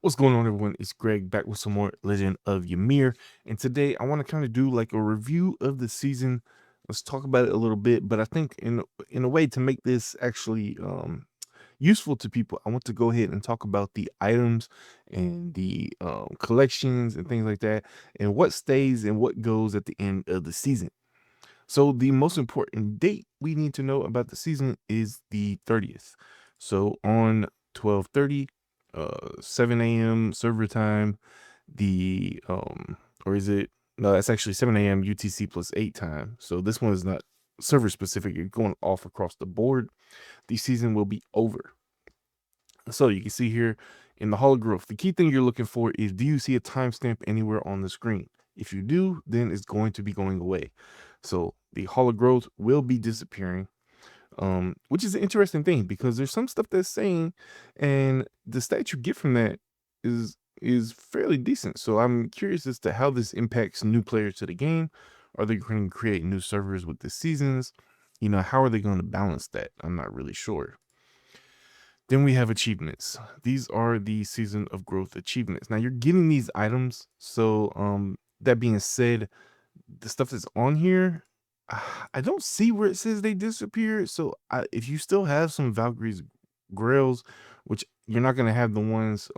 What's going on, everyone? It's Greg back with some more Legend of Ymir, and today I want to kind of do like a review of the season. Let's talk about it a little bit, but I think in a way to make this actually useful to people, I want to go ahead and talk about the items and the collections and things like that, and what stays and what goes at the end of the season. So the most important date we need to know about the season is the 30th. So on 12:30, 7 a.m. server time, the or is it no, that's actually 7 a.m. UTC plus 8 time. So this one is not server specific, it's going off across the board. The season will be over. So you can see here in the holograph, the key thing you're looking for is, do you see a timestamp anywhere on the screen? If you do, then it's going to be going away. So the hologrowth will be disappearing, which is an interesting thing because there's some stuff that's saying, and the stats you get from that is fairly decent. So I'm curious as to how this impacts new players to the game. Are they going to create new servers with the seasons? How are they going to balance that? I'm not really sure. Then we have achievements. These are the season of growth achievements. Now you're getting these items. So that being said, the stuff that's on here, I don't see where it says they disappear. So if you still have some Valkyries Grails, which you're not gonna have the ones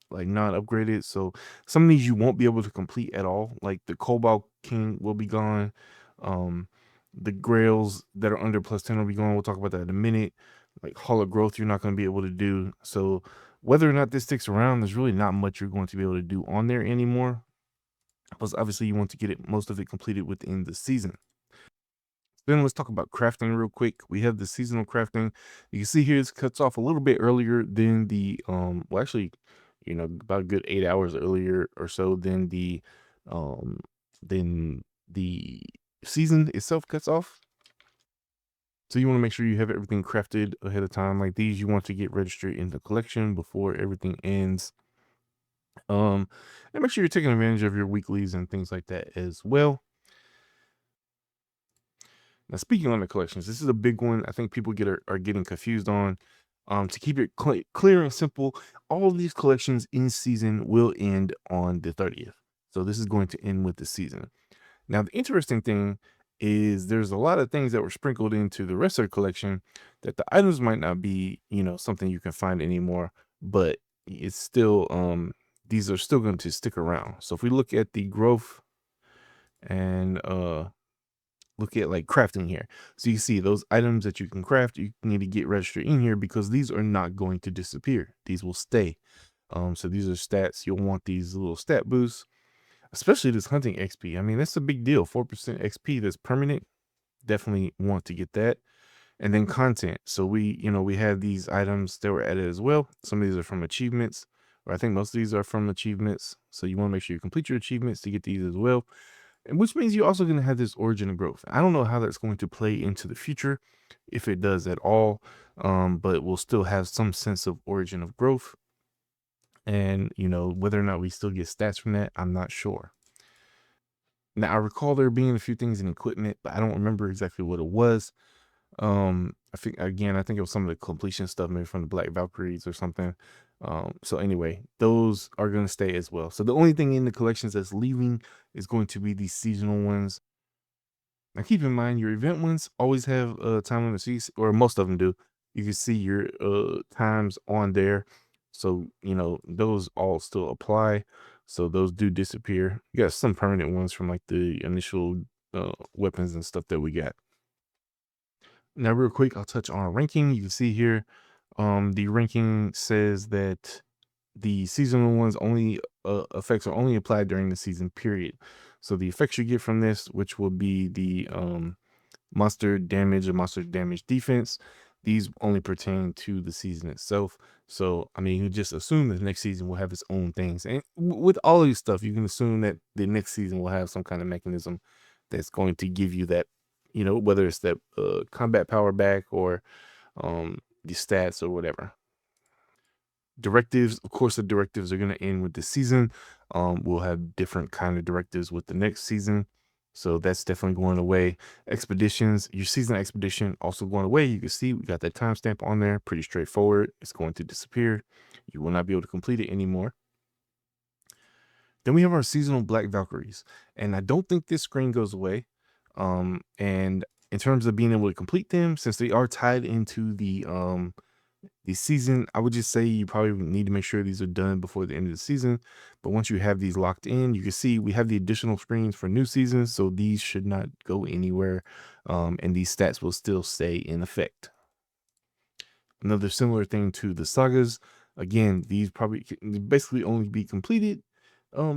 like not upgraded. So some of these you won't be able to complete at all. Like the Cobalt King will be gone. Um the Grails that are under +10 will be gone. We'll talk about that in a minute. Like Hall of Growth, you're not going to be able to do. So whether or not this sticks around, there's really not much you're going to be able to do on there anymore. Plus, obviously, you want to get it most of it completed within the season. Then let's talk about crafting real quick. We have the seasonal crafting. You can see here this cuts off a little bit earlier than the well, actually, about a good 8 hours earlier or so than um than the season itself cuts off. So you want to make sure you have everything crafted ahead of time. Like these, you want to get registered in the collection before everything ends. And make sure you're taking advantage of your weeklies and things like that as well. Now, speaking on the collections, this is a big one. I think people are getting confused on. To keep it clear and simple, all of these collections in season will end on the 30th. So this is going to end with the season. Now, the interesting thing is there's a lot of things that were sprinkled into the rest of the collection that the items might not be, something you can find anymore, but it's still, these are still going to stick around. So if we look at the growth and look at like crafting here, so you see those items that you can craft, you need to get registered in here because these are not going to disappear. These will stay. So these are stats. You'll want these little stat boosts, especially this hunting XP. I mean, that's a big deal. 4% XP that's permanent. Definitely want to get that. And then content. So we have these items that were added as well. Some of these are from achievements, or I think most of these are from achievements. So you want to make sure you complete your achievements to get these as well. And which means you're also going to have this origin of growth. I don't know how that's going to play into the future, if it does at all. But we'll still have some sense of origin of growth. And whether or not we still get stats from that, I'm not sure. Now, I recall there being a few things in equipment, but I don't remember exactly what it was. I think it was some of the completion stuff, maybe from the Black Valkyries or something. So anyway, those are going to stay as well. So the only thing in the collections that's leaving is going to be these seasonal ones. Now, keep in mind, your event ones always have time limit seats, or most of them do. You can see your times on there. So, those all still apply. So those do disappear. You got some permanent ones from like the initial weapons and stuff that we got. Now, real quick, I'll touch on ranking. You can see here, the ranking says that the seasonal ones only effects are only applied during the season period. So the effects you get from this, which will be the monster damage and monster damage defense, these only pertain to the season itself. So I mean, you just assume that the next season will have its own things, and with all of these stuff, you can assume that the next season will have some kind of mechanism that's going to give you that, whether it's that combat power back or the stats or whatever. Directives, of course, the directives are going to end with the season. We'll have different kind of directives with the next season. So that's definitely going away. Expeditions, your season expedition also going away. You can see we got that timestamp on there. Pretty straightforward. It's going to disappear. You will not be able to complete it anymore. Then we have our seasonal Black Valkyries. And I don't think this screen goes away. And in terms of being able to complete them, since they are tied into the season, I would just say you probably need to make sure these are done before the end of the season. But once you have these locked in, you can see we have the additional screens for new seasons, so these should not go anywhere, and these stats will still stay in effect. Another similar thing to the sagas, again, these probably can basically only be completed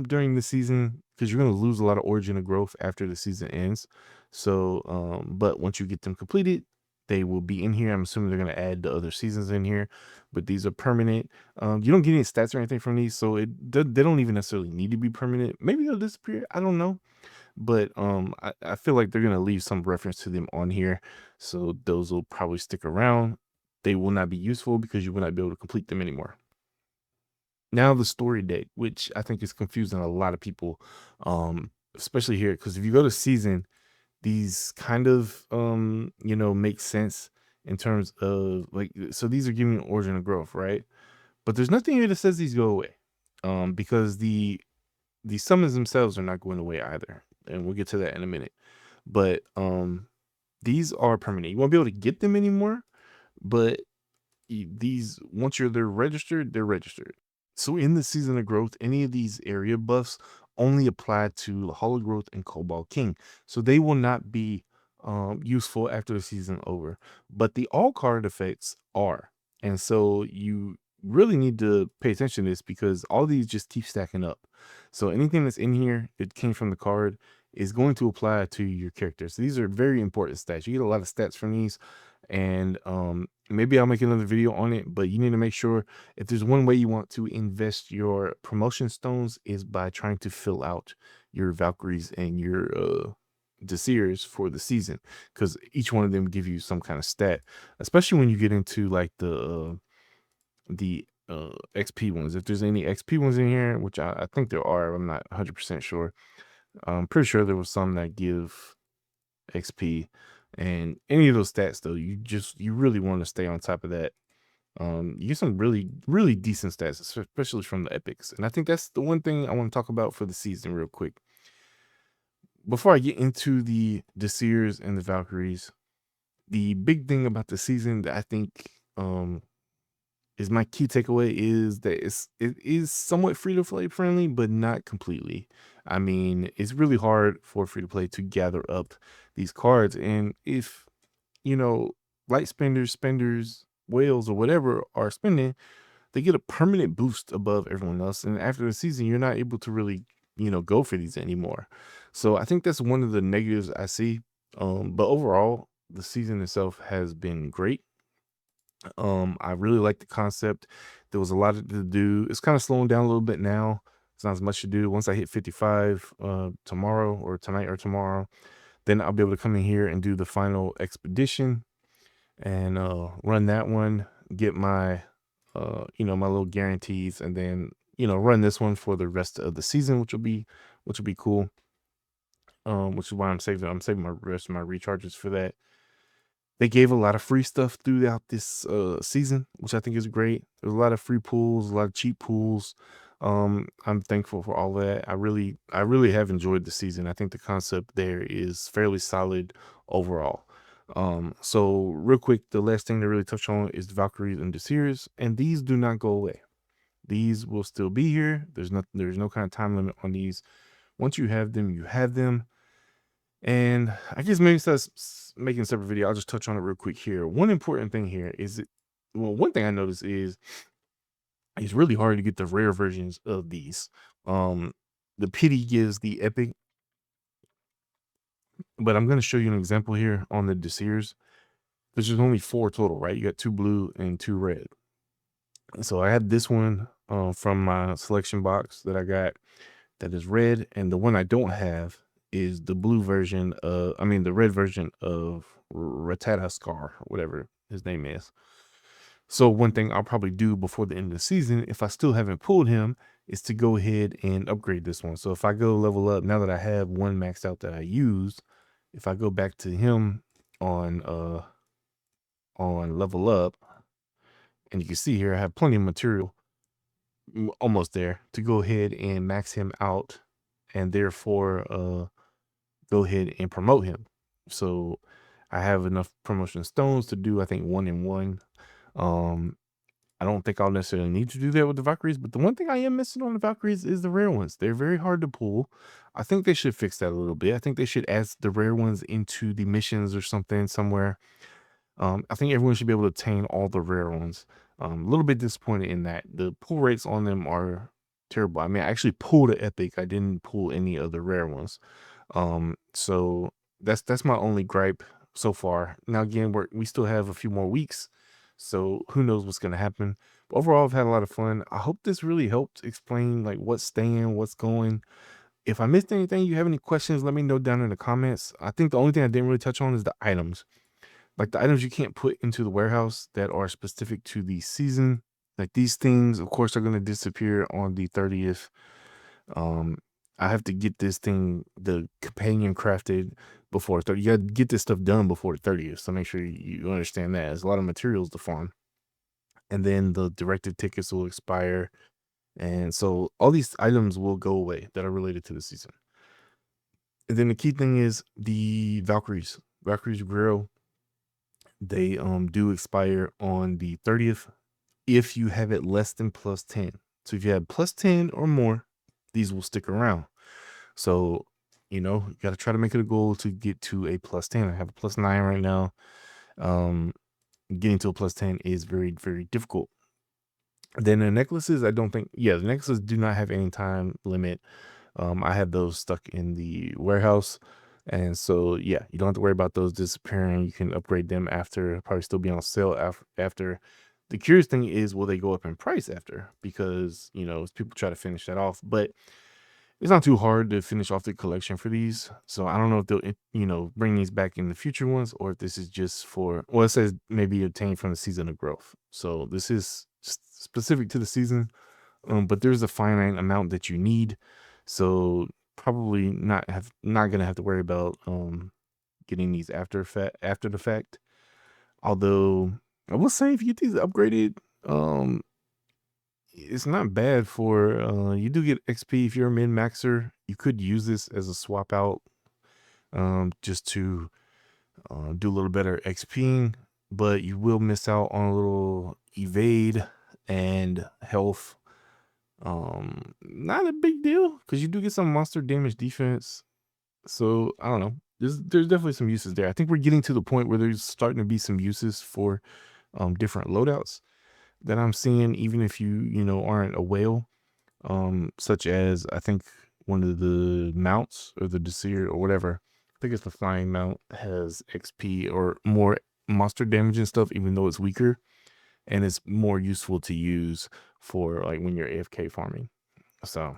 during the season, because you're going to lose a lot of origin of growth after the season ends. So but once you get them completed, they will be in here. I'm assuming they're going to add the other seasons in here, but these are permanent. You don't get any stats or anything from these, so they don't even necessarily need to be permanent. Maybe they'll disappear, I don't know. But I feel like they're going to leave some reference to them on here, so those will probably stick around. They will not be useful because you will not be able to complete them anymore. Now the story date, which I think is confusing a lot of people, especially here, because if you go to season, these kind of make sense in terms of like, so these are giving origin of growth, right? But there's nothing here that says these go away, because the summons themselves are not going away either, and we'll get to that in a minute. But these are permanent. You won't be able to get them anymore, but these, once they're registered, they're registered. So in the season of growth, any of these area buffs only apply to Hollow Growth and Cobalt King. So they will not be useful after the season over. But the all card effects are. And so you really need to pay attention to this, because all these just keep stacking up. So anything that's in here that came from the card is going to apply to your characters. So these are very important stats. You get a lot of stats from these. And maybe I'll make another video on it, but you need to make sure, if there's one way you want to invest your promotion stones, is by trying to fill out your Valkyries and your Disirs for the season, because each one of them give you some kind of stat, especially when you get into like the XP ones. If there's any XP ones in here, which I think there are, I'm not 100% sure. I'm pretty sure there was some that give XP, and any of those stats though, you really want to stay on top of that. You get some really decent stats, especially from the epics, and I think that's the one thing I want to talk about for the season real quick before I get into the Disirs and the Valkyries. The big thing about the season that I think is my key takeaway is that it is somewhat free to play friendly, but not completely. I mean, it's really hard for free to play to gather up these cards, and if light spenders, whales, or whatever are spending, they get a permanent boost above everyone else. And after the season, you're not able to really go for these anymore. So I think that's one of the negatives I see. But overall, the season itself has been great. I really like the concept. There was a lot to do. It's kind of slowing down a little bit now. It's not as much to do. Once I hit 55 tomorrow or tonight or tomorrow, then I'll be able to come in here and do the final expedition and run that one, get my my little guarantees, and then run this one for the rest of the season, which will be cool. Which is why I'm saving my rest of my recharges for that. They gave a lot of free stuff throughout this season, which I think is great. There's a lot of free pools, a lot of cheap pools. I'm thankful for all that. I really have enjoyed the season. I think the concept there is fairly solid overall. So real quick, the last thing to really touch on is the Valkyries and Disirs, and these do not go away. These will still be here. There's no kind of time limit on these. Once you have them, you have them. And I guess maybe instead of making a separate video, I'll just touch on it real quick here. One important thing here is one thing I noticed is it's really hard to get the rare versions of these. The pity gives the epic, but I'm going to show you an example here on the Disirs. There's only 4 total, right? You got 2 blue and 2 red. So I had this one from my selection box that I got that is red, and the one I don't have is the blue version of, the red version of Ratata Scar, whatever his name is. So one thing I'll probably do before the end of the season, if I still haven't pulled him, is to go ahead and upgrade this one. So if I go level up, now that I have one maxed out that I used, if I go back to him on level up, and you can see here I have plenty of material, almost there, to go ahead and max him out, and therefore go ahead and promote him. So I have enough promotion stones to do, I think, 1-in-1. I don't think I'll necessarily need to do that with the Valkyries, but the one thing I am missing on the Valkyries is the rare ones. They're very hard to pull. I think they should fix that a little bit. I think they should add the rare ones into the missions or something somewhere. I think everyone should be able to obtain all the rare ones. A little bit disappointed in that. The pull rates on them are terrible. I mean, I actually pulled an epic. I didn't pull any of the rare ones. So that's my only gripe so far. Now again, we still have a few more weeks, so who knows what's gonna happen. But overall, I've had a lot of fun. I hope this really helped explain like what's staying, what's going. If I missed anything, you have any questions, let me know down in the comments. I think the only thing I didn't really touch on is the items. Like the items you can't put into the warehouse that are specific to the season. Like these things, of course, are gonna disappear on the 30th. Um, I have to get this thing, the companion, crafted before 30. You gotta get this stuff done before the 30th. So make sure you understand that. There's a lot of materials to farm. And then the directive tickets will expire. And so all these items will go away that are related to the season. And then the key thing is the Valkyries. Valkyries Grail, they do expire on the 30th if you have it less than +10. So if you have +10 or more, these will stick around. So, you got to try to make it a goal to get to a +10. I have a +9 right now. Getting to a +10 is very, very difficult. Then the necklaces, I don't think, the necklaces do not have any time limit. I have those stuck in the warehouse. And so, you don't have to worry about those disappearing. You can upgrade them after, probably still be on sale after. The curious thing is, will they go up in price after? Because, people try to finish that off. But it's not too hard to finish off the collection for these. So I don't know if they'll, bring these back in the future ones, or if this is just for, well, it says maybe obtained from the season of growth. So this is specific to the season, but there's a finite amount that you need. So probably not gonna have to worry about getting these after the fact. Although I will say, if you get these upgraded, it's not bad for you do get XP if you're a min-maxer. You could use this as a swap out, just to do a little better XPing, but you will miss out on a little evade and health. Not a big deal, because you do get some monster damage defense. So I don't know. There's definitely some uses there. I think we're getting to the point where there's starting to be some uses for different loadouts that I'm seeing, even if you aren't a whale. Such as, I think one of the mounts, or the Disir or whatever, I think it's the flying mount, has XP or more monster damage and stuff, even though it's weaker, and it's more useful to use for like when you're AFK farming. So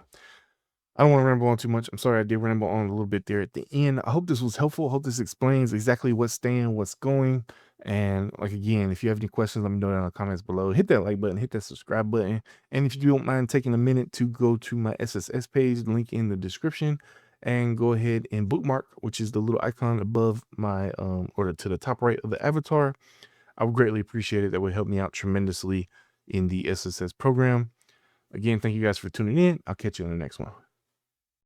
I don't want to ramble on too much. I'm sorry I did ramble on a little bit there at the end. I hope this was helpful. I hope this explains exactly what's staying, what's going. And like, again, if you have any questions, let me know down in the comments below. Hit that like button, hit that subscribe button. And if you don't mind taking a minute to go to my SSS page, link in the description, and go ahead and bookmark, which is the little icon above my or to the top right of the avatar, I would greatly appreciate it. That would help me out tremendously in the SSS program. Again, thank you guys for tuning in. I'll catch you on the next one.